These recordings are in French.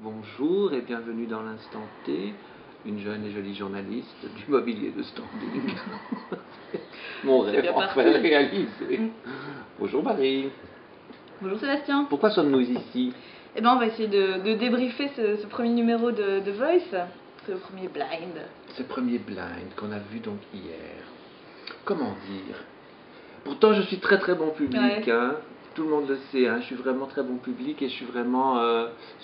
Bonjour et bienvenue dans l'Instant T, une jeune et jolie journaliste du mobilier de standing. Mon rêve enfin réalisé. Bonjour Marie. Bonjour Sébastien. Pourquoi sommes-nous ici? Eh ben on va essayer de débriefer ce premier numéro de Voice, ce premier blind. Ce premier blind qu'on a vu donc hier. Comment dire? Pourtant je suis très bon public, Ouais. hein. Tout le monde le sait, hein. Je suis vraiment très bon public et je suis vraiment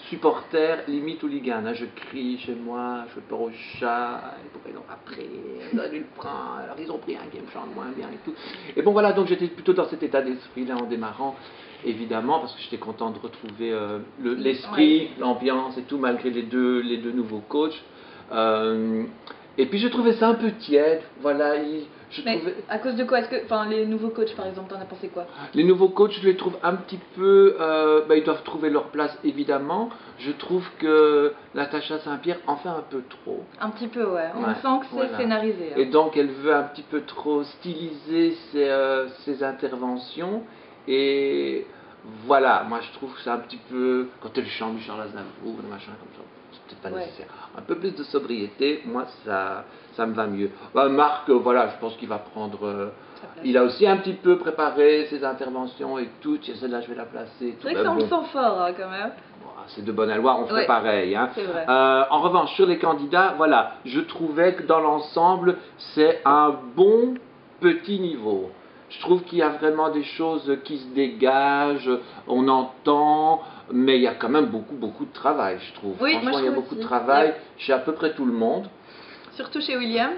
supporter, limite hooligan, hein. Je crie chez moi, je fais peur aux chats, et pourquoi ils l'ont pas pris, ils auraient dû le prendre, alors ils ont pris un qui me chante moins bien et tout. Et bon voilà, donc j'étais plutôt dans cet état d'esprit-là en démarrant, évidemment, parce que j'étais content de retrouver l'esprit, l'ambiance et tout, malgré les deux nouveaux coachs. Et puis je trouvais ça un peu tiède, voilà. Mais à cause de quoi? Les nouveaux coachs par exemple, t'en as pensé quoi? Les nouveaux coachs, je les trouve un petit peu, ils doivent trouver leur place évidemment. Je trouve que Natacha Saint-Pierre en fait un peu trop. Un petit peu, ouais. On sent que c'est scénarisé. Et donc elle veut un petit peu trop styliser ses interventions. Et voilà, moi je trouve que c'est un petit peu, quand elle chante du Charles Aznavour, le machin comme ça, c'est peut-être pas nécessaire. Un peu plus de sobriété, moi ça me va mieux. Marc, voilà, je pense qu'il va prendre... il a aussi un petit peu préparé ses interventions et tout. Celle-là, je vais la placer. C'est vrai que ça, on le sent fort, hein, quand même. C'est de bonne aloi, on ferait pareil. Hein. C'est vrai. En revanche, sur les candidats, voilà, je trouvais que dans l'ensemble, c'est un bon petit niveau. Je trouve qu'il y a vraiment des choses qui se dégagent, on entend, mais il y a quand même beaucoup de travail, je trouve. Oui, franchement, moi, il y a beaucoup de travail chez à peu près tout le monde. Surtout chez William.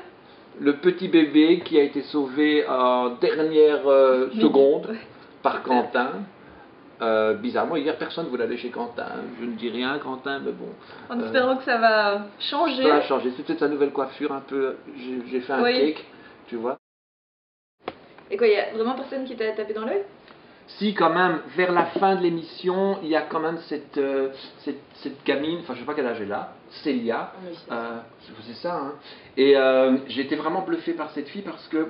Le petit bébé qui a été sauvé en dernière seconde par Quentin. Bizarrement, hier, personne ne voulait aller chez Quentin. Je ne dis rien, Quentin, mais bon. En espérant que ça va changer. Ça va changer. C'est peut-être sa nouvelle coiffure un peu. J'ai fait un cake, tu vois. Et quoi, il y a vraiment personne qui t'a tapé dans l'œil? Si, quand même, vers la fin de l'émission, il y a quand même cette gamine, enfin je sais pas quel âge elle a, Célia, c'est ça, hein. Et j'ai été vraiment bluffé par cette fille parce que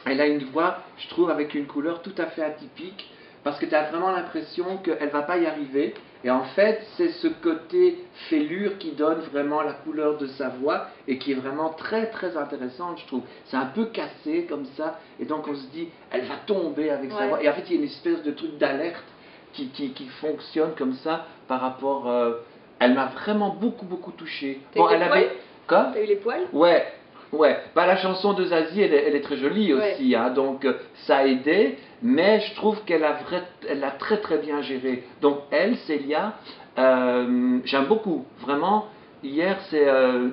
elle a une voix, je trouve, avec une couleur tout à fait atypique, parce que tu as vraiment l'impression qu'elle va pas y arriver. Et en fait, c'est ce côté fêlure qui donne vraiment la couleur de sa voix et qui est vraiment très intéressante, je trouve. C'est un peu cassé comme ça, et donc on se dit, elle va tomber avec sa voix. Et en fait, il y a une espèce de truc d'alerte qui fonctionne comme ça par rapport... elle m'a vraiment beaucoup touché. Bon, elle avait... Quoi? T'as eu les poils? Ouais, la chanson de Zazie, elle est très jolie aussi, hein, donc ça a aidé, mais je trouve qu'elle a très bien géré. Donc elle, Célia, j'aime beaucoup, vraiment. Hier, c'est, je ne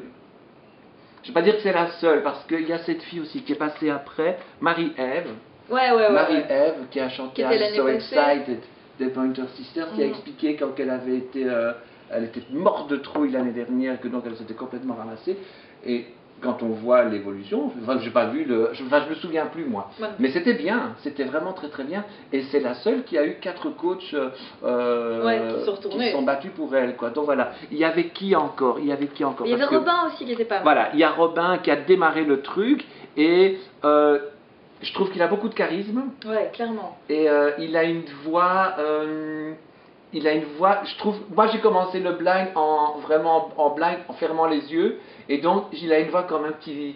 vais pas dire que c'est la seule, parce qu'il y a cette fille aussi qui est passée après, Marie-Ève. Marie-Ève qui a chanté I'm So Excited des Pointer Sisters, qui a expliqué quand elle avait été, elle était morte de trouille l'année dernière, que donc elle s'était complètement ramassée. Et quand on voit l'évolution, enfin, j'ai pas vu je me souviens plus moi, mais c'était bien, c'était vraiment très bien, et c'est la seule qui a eu 4 coachs qui sont battus pour elle, quoi. Donc voilà, il y avait qui encore? Il y avait Robin aussi qui était pas mal. Voilà, il y a Robin qui a démarré le truc, et je trouve qu'il a beaucoup de charisme. Ouais, clairement. Et il a une voix... je trouve, moi j'ai commencé le blind vraiment en blind, en fermant les yeux, et donc il a une voix quand même qui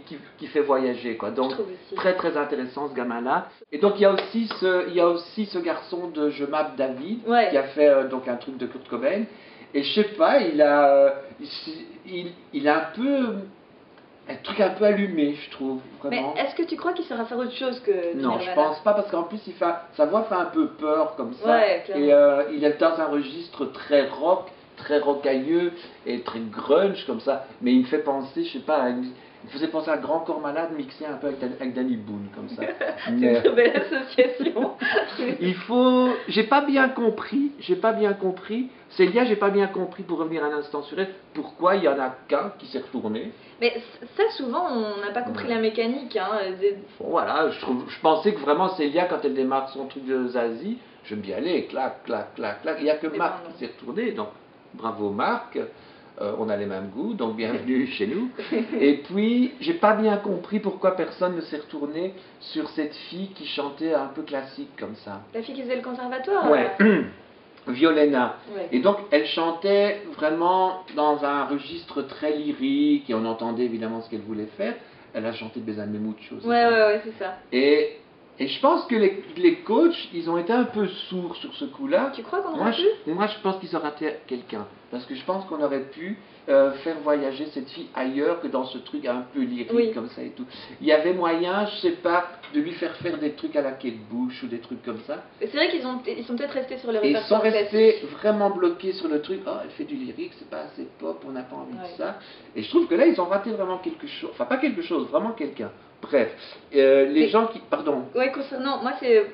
fait voyager, quoi. Donc très intéressant ce gamin-là. Et donc il y a aussi ce garçon de Je m'appelle David, qui a fait donc un truc de Kurt Cobain, et je sais pas, il a un peu... un truc un peu allumé, je trouve, vraiment. Mais est-ce que tu crois qu'il saura faire autre chose que Non, je pense pas, parce qu'en plus, sa voix fait un peu peur, comme ça. Ouais, et il est dans un registre très rock, très rocailleux, et très grunge, comme ça. Mais il me fait penser, je sais pas, il me faisait penser à Grand Corps Malade mixé un peu avec Danny Boone, comme ça. C'est une très belle association. J'ai pas bien compris, Célia, j'ai pas bien compris, pour revenir un instant sur elle, pourquoi il y en a qu'un qui s'est retourné. Mais ça, souvent, on n'a pas compris la mécanique, hein. Voilà, je pensais que vraiment Célia, quand elle démarre son truc de Zazie, je me dis, allez, clac, il n'y a que Marc qui s'est retourné, donc bravo Marc. On a les mêmes goûts, donc bienvenue chez nous. Et puis, j'ai pas bien compris pourquoi personne ne s'est retourné sur cette fille qui chantait un peu classique comme ça. La fille qui faisait le conservatoire? Ouais. Violena. Ouais. Et donc, elle chantait vraiment dans un registre très lyrique, et on entendait évidemment ce qu'elle voulait faire. Elle a chanté Bésame Mucho. Ouais, c'est ça. Et je pense que les coachs, ils ont été un peu sourds sur ce coup-là. Tu crois qu'on aurait pu? Moi, je pense qu'ils ont raté quelqu'un. Parce que je pense qu'on aurait pu faire voyager cette fille ailleurs que dans ce truc un peu lyrique comme ça et tout. Il y avait moyen, je sais pas, de lui faire des trucs à la Kate Bush ou des trucs comme ça. C'est vrai qu'ils sont peut-être restés sur le Et ils répertoire. sont restés vraiment bloqués sur le truc. Oh, elle fait du lyrique, c'est pas assez pop, on n'a pas envie de ça. Et je trouve que là, ils ont raté vraiment quelque chose. Enfin, pas quelque chose, vraiment quelqu'un. Bref, les gens qui... Pardon. Ouais, concernant... Moi,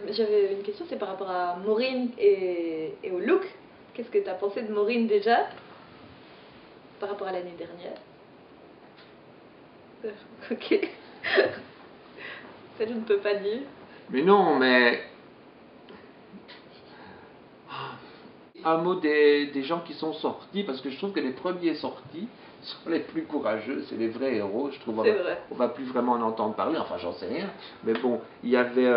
j'avais une question, c'est par rapport à Maureen et au look. Qu'est-ce que tu as pensé de Maureen déjà? Par rapport à l'année dernière. Ok. Ça, je ne peux pas dire. Mais non, mais... Un mot des gens qui sont sortis, parce que je trouve que les premiers sortis sont les plus courageux, c'est les vrais héros, je trouve. On va plus vraiment en entendre parler, enfin j'en sais rien. Mais bon, il y avait...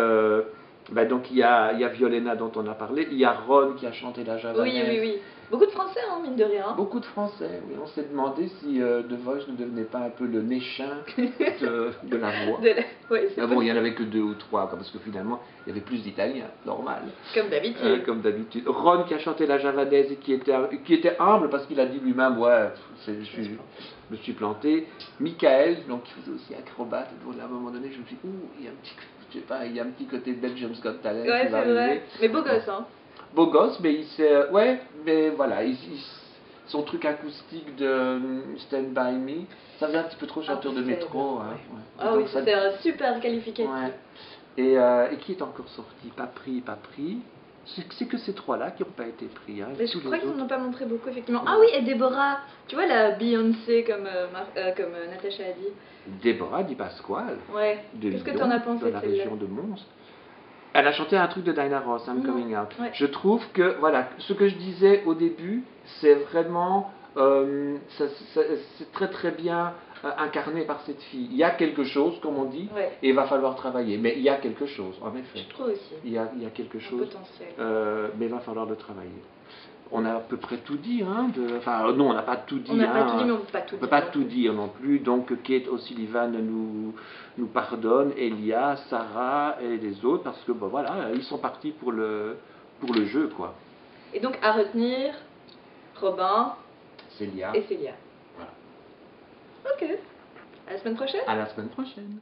donc il y a Violena dont on a parlé, il y a Ron qui a chanté la javanaise. Oui. Beaucoup de Français, hein, mine de rien. Beaucoup de Français, oui. On s'est demandé si The Voice ne devenait pas un peu le Néchin de la voix. Mais bon, il n'y en avait que 2 ou 3, parce que finalement, il y avait plus d'Italiens, normal. Comme d'habitude. Comme d'habitude. Ron qui a chanté la javanaise et qui était humble, parce qu'il a dit lui-même, ouais, je me suis planté. Michael, donc qui faisait aussi acrobate, à un moment donné, je me suis dit, il y a un petit, je sais pas, il y a un petit côté de Belgium's Got Talent qui va arriver. Vrai. Mais beau gosse, hein. Beau gosse, mais il s'est... ouais, mais voilà, son truc acoustique de Stand By Me, ça faisait un petit peu trop chanteur de métro. Hein, ouais. Ah oui, c'était un super qualificatif. Ouais. Et qui est encore sorti? Pas pris. C'est que ces 3-là qui n'ont pas été pris. Hein, mais je crois qu'ils n'en ont pas montré beaucoup, effectivement. Ah oui, et Déborah, tu vois la Beyoncé, comme Natacha a dit. Déborah Di Pasquale. Ouais. Qu'est-ce que tu en as pensé de la région de Mons. Elle a chanté un truc de Diana Ross, I'm Coming Out. Ouais. Je trouve que, voilà, ce que je disais au début, c'est vraiment, c'est très très bien incarné par cette fille. Il y a quelque chose, comme on dit, et il va falloir travailler. Mais il y a quelque chose, en effet. Je trouve aussi. Il y a quelque chose, potentiel. mais il va falloir le travailler. On a à peu près tout dit, hein, enfin non, on n'a pas tout dit. On n'a pas tout dit, mais on ne peut pas tout dire. On ne peut pas tout dire non plus, donc Kate O'Sullivan nous pardonne, Elia, Sarah et les autres, parce que voilà, ils sont partis pour le jeu, quoi. Et donc à retenir, Robin Célia. Et Célia. Voilà. Ok. À la semaine prochaine. À la semaine prochaine.